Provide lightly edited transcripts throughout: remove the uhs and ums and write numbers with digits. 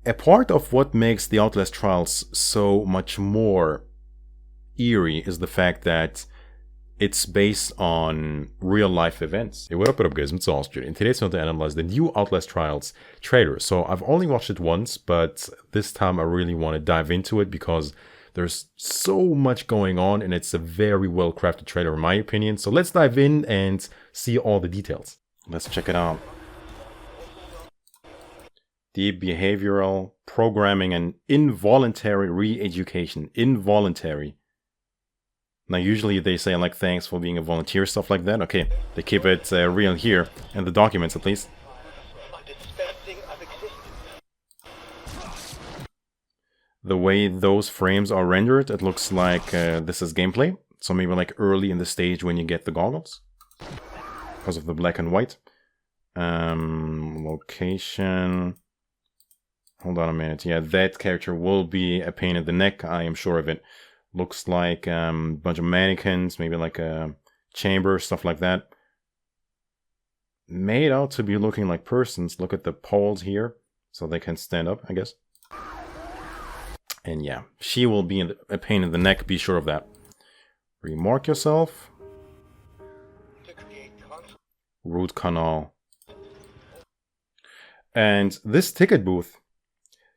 A part of what makes the Outlast trials so much more eerie is the fact that it's based on real-life events. Hey, what up guys, it's Austria. In today's video, to analyze the new Outlast Trials trailer. So I've only watched it once, but this time I really want to dive into it because there's so much going on and it's a very well-crafted trailer in my opinion. So let's dive in and see all the details. Let's check it out. Deep behavioral programming and involuntary re-education. Involuntary. Now usually they say like thanks for being a volunteer, stuff like that. Okay, they keep it real here, in the documents at least. The way those frames are rendered, it looks like this is gameplay. So maybe like early in the stage when you get the goggles. Because of the black and white. Location. Hold on a minute. Yeah, that character will be a pain in the neck, I am sure of it. Looks like a bunch of mannequins, maybe like a chamber, stuff like that. Made out to be looking like persons. Look at the poles here, so they can stand up, I guess. And yeah, she will be a pain in the neck, be sure of that. Remark yourself. Root canal. And this ticket booth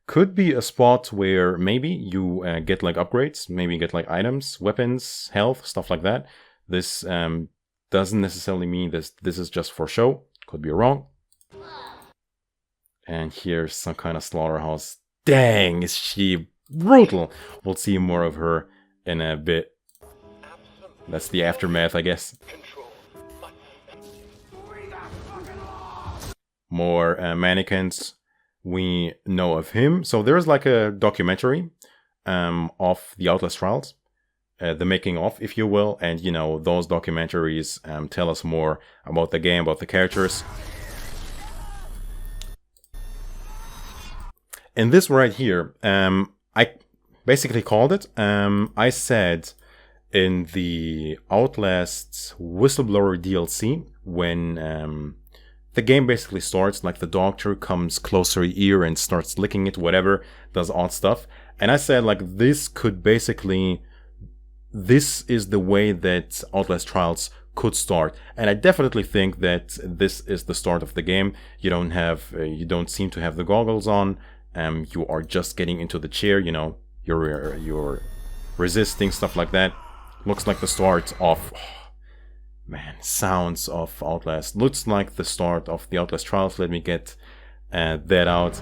could be a spot where maybe you get like upgrades, maybe get like items, weapons, health, stuff like that. This doesn't necessarily mean this is just for show. Could be wrong. And here's some kind of slaughterhouse. Dang, is she brutal. We'll see more of her in a bit. That's the aftermath, I guess. More mannequins. We know of him. So there's like a documentary of the Outlast trials, the making of, if you will, and you know, those documentaries tell us more about the game, about the characters. And this right here, I basically called it. I said in the Outlast Whistleblower DLC, when the game basically starts, like the doctor comes closer ear and starts licking it, whatever, does odd stuff. And I said like this could basically, this is the way that Outlast Trials could start. And I definitely think that this is the start of the game. You don't seem to have the goggles on. You are just getting into the chair, you know, you're resisting, stuff like that. Looks like the start of... Man, sounds of Outlast. Looks like the start of the Outlast Trials. Let me get that out.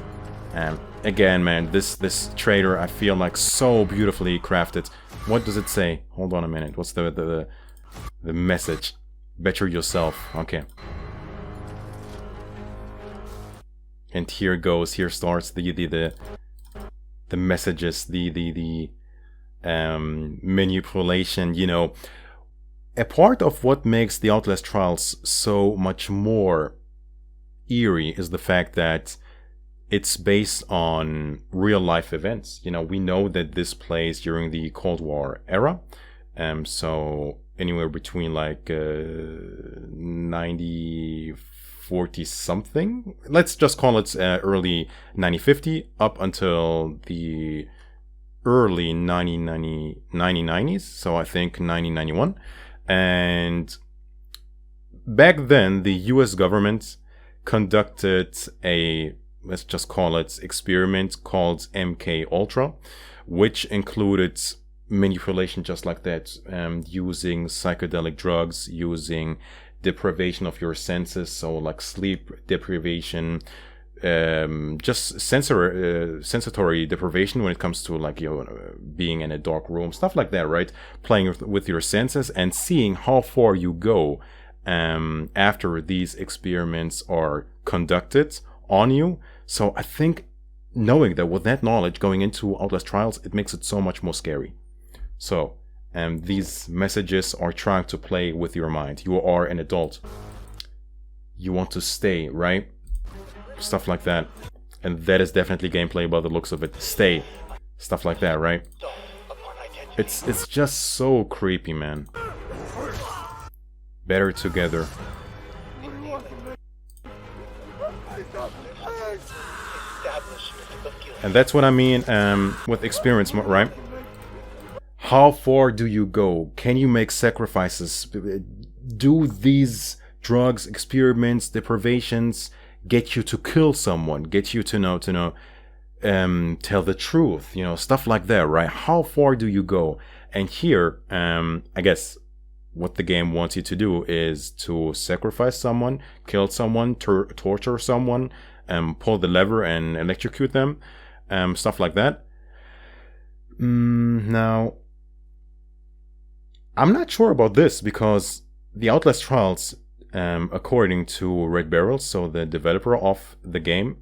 Again, man, this trailer I feel like so beautifully crafted. What does it say? Hold on a minute. What's the message? Better yourself. Okay. And here goes. Here starts the messages. The manipulation. You know. A part of what makes the Outlast trials so much more eerie is the fact that it's based on real-life events. You know, we know that this plays during the Cold War era. So anywhere between like 9040 something. Let's just call it early 9050 up until the early 1990s. So I think 1991. And back then, the US government conducted a, let's just call it, experiment called MK Ultra, which included manipulation just like that, using psychedelic drugs, using deprivation of your senses, so like sleep deprivation, just sensory deprivation when it comes to like, you know, being in a dark room, stuff like that, right? Playing with your senses and seeing how far you go after these experiments are conducted on you. So I think knowing that, with that knowledge going into Outlast Trials, it makes it so much more scary. So these messages are trying to play with your mind. You are an adult. You want to stay, right? Stuff like that. And that is definitely gameplay by the looks of it. Stay. Stuff like that, right? It's just so creepy, man. Better together. And that's what I mean with experience, right? How far do you go? Can you make sacrifices? Do these drugs, experiments, deprivations get you to kill someone? Get you to know, tell the truth? Stuff like that, right? How far do you go? And here, I guess what the game wants you to do is to sacrifice someone, kill someone, torture someone, pull the lever and electrocute them, stuff like that. Now, I'm not sure about this because the Outlast trials, according to Red Barrel, so the developer of the game,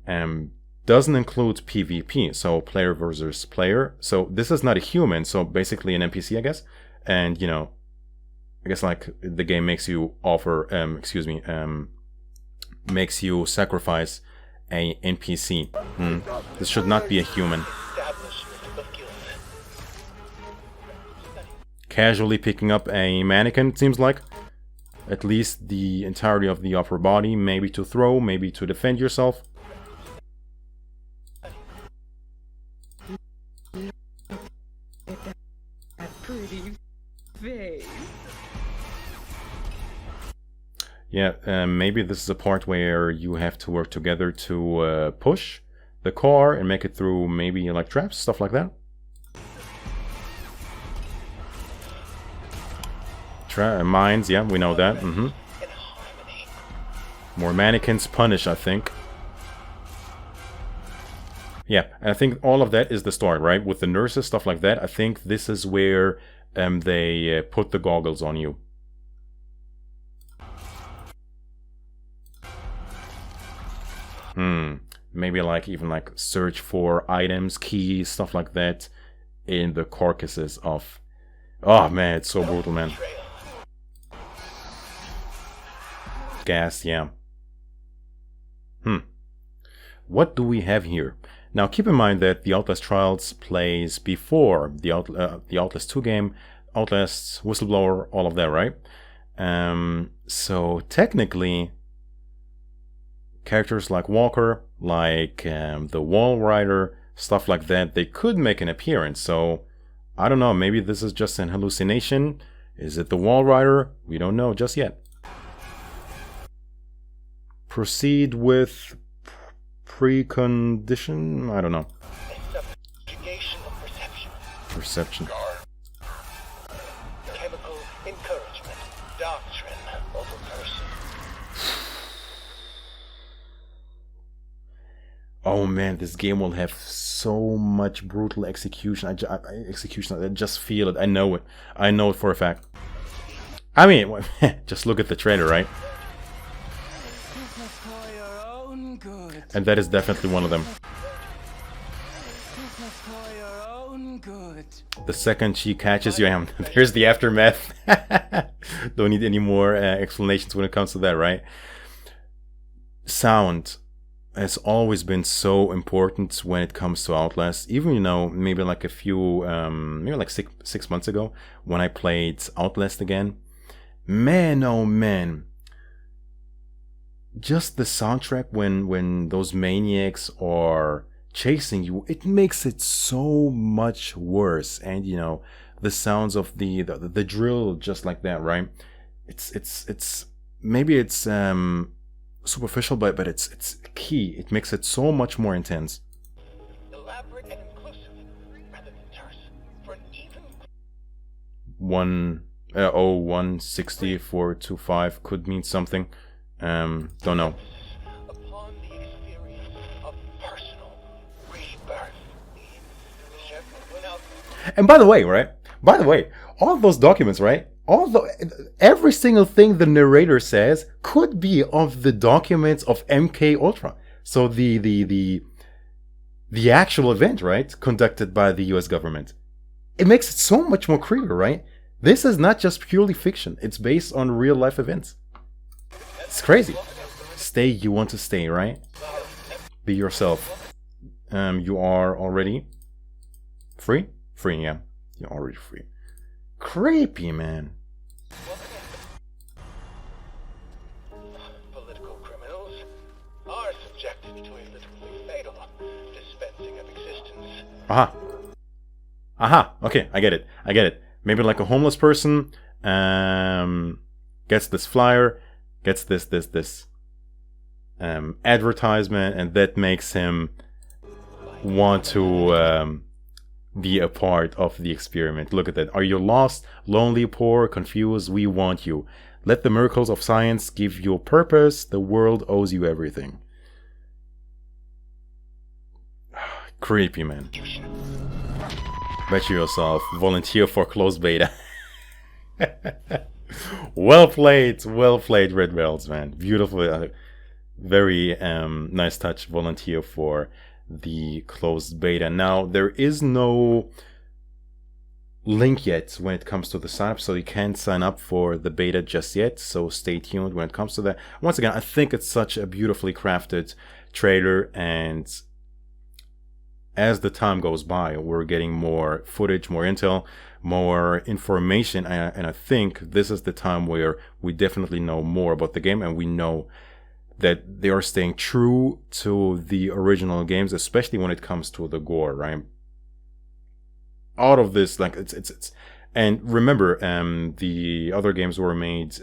doesn't include PvP, so player versus player. So this is not a human, so basically an NPC, I guess. And I guess like the game makes you makes you sacrifice a NPC. This should not be a human. Casually picking up a mannequin, it seems like. At least the entirety of the upper body, maybe to throw, maybe to defend yourself. Yeah, maybe this is a part where you have to work together to push the car and make it through maybe like traps, stuff like that. Mines, yeah, we know that. More mannequins punish, I think. Yeah, and I think all of that is the start, right? With the nurses, stuff like that. I think this is where they put the goggles on you. Maybe like even like search for items, keys, stuff like that in the carcasses of... Oh man, it's so brutal, man. Gas, yeah. What do we have here? Now keep in mind that the Outlast Trials plays before the Outlast 2 game, Outlast, Whistleblower, all of that, right? So technically, characters like Walker, like the Wall Rider, stuff like that, they could make an appearance. So I don't know, maybe this is just an hallucination. Is it the Wall Rider? We don't know just yet. Proceed with precondition? I don't know. Perception. Chemical encouragement. Doctrine over person. Oh man, this game will have so much brutal execution. I just feel it. I know it. I know it for a fact. I mean, just look at the trailer, right? And that is definitely one of them. The second she catches you, there's the aftermath. Don't need any more explanations when it comes to that, right? Sound has always been so important when it comes to Outlast. Even, maybe like a few, maybe like six months ago when I played Outlast again. Man, oh man. Just the soundtrack when those maniacs are chasing you, it makes it so much worse. And the sounds of the drill, just like that, right? It's maybe it's superficial, but it's key. It makes it so much more intense. Elaborate and inclusive, rather than terse, for an even 16425 could mean something. Don't know. upon the experience of personal rebirth. And by the way, right? By the way, all those documents, right? Every single thing the narrator says could be of the documents of MK Ultra. So the actual event, right, conducted by the U.S. government. It makes it so much more creepy, right? This is not just purely fiction. It's based on real life events. It's crazy. Stay, you want to stay, right? Be yourself. You are already free? Free, yeah. You're already free. Creepy, man. Political criminals are subjected to a literally fatal dispensing Aha. Aha. Okay, I get it. I get it. Maybe like a homeless person gets this flyer, gets this advertisement, and that makes him want to be a part of the experiment. Look at that. Are you lost, lonely, poor, confused? We want you. Let the miracles of science give you a purpose. The world owes you everything. Creepy, man. Bet you yourself. Volunteer for closed beta. Well played, Red Bells, man. Beautiful, very nice touch. Volunteer for the closed beta. Now there is no link yet when it comes to the sign up, so you can't sign up for the beta just yet, so stay tuned when it comes to that. Once again, I think it's such a beautifully crafted trailer, and as the time goes by, we're getting more footage, more intel, more information, and I think this is the time where we definitely know more about the game, and we know that they are staying true to the original games, especially when it comes to the gore, right? Out of this, like it's and remember, the other games were made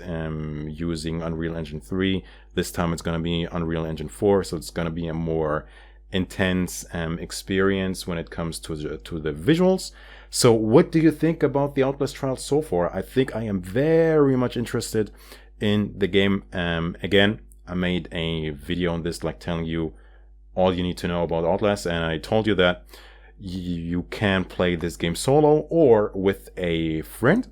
using Unreal Engine 3. This time it's gonna be Unreal Engine 4, so it's gonna be a more intense experience when it comes to the visuals. So what do you think about the Outlast trials so far? I think I am very much interested in the game. Again, I made a video on this, like telling you all you need to know about Outlast, and I told you that you can play this game solo or with a friend.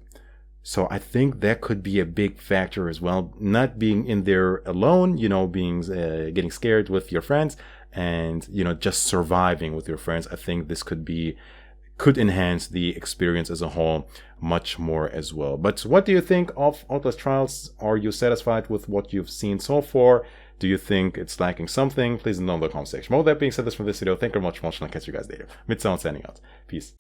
So I think that could be a big factor as well. Not being in there alone, being getting scared with your friends, and just surviving with your friends. I think this could enhance the experience as a whole much more as well. But what do you think of Outlast Trials? Are you satisfied with what you've seen so far? Do you think it's lacking something? Please let me know in the comment section. Well, with that being said, that's from this video. Thank you very much for watching. I'll catch you guys later. Midsound signing out. Peace.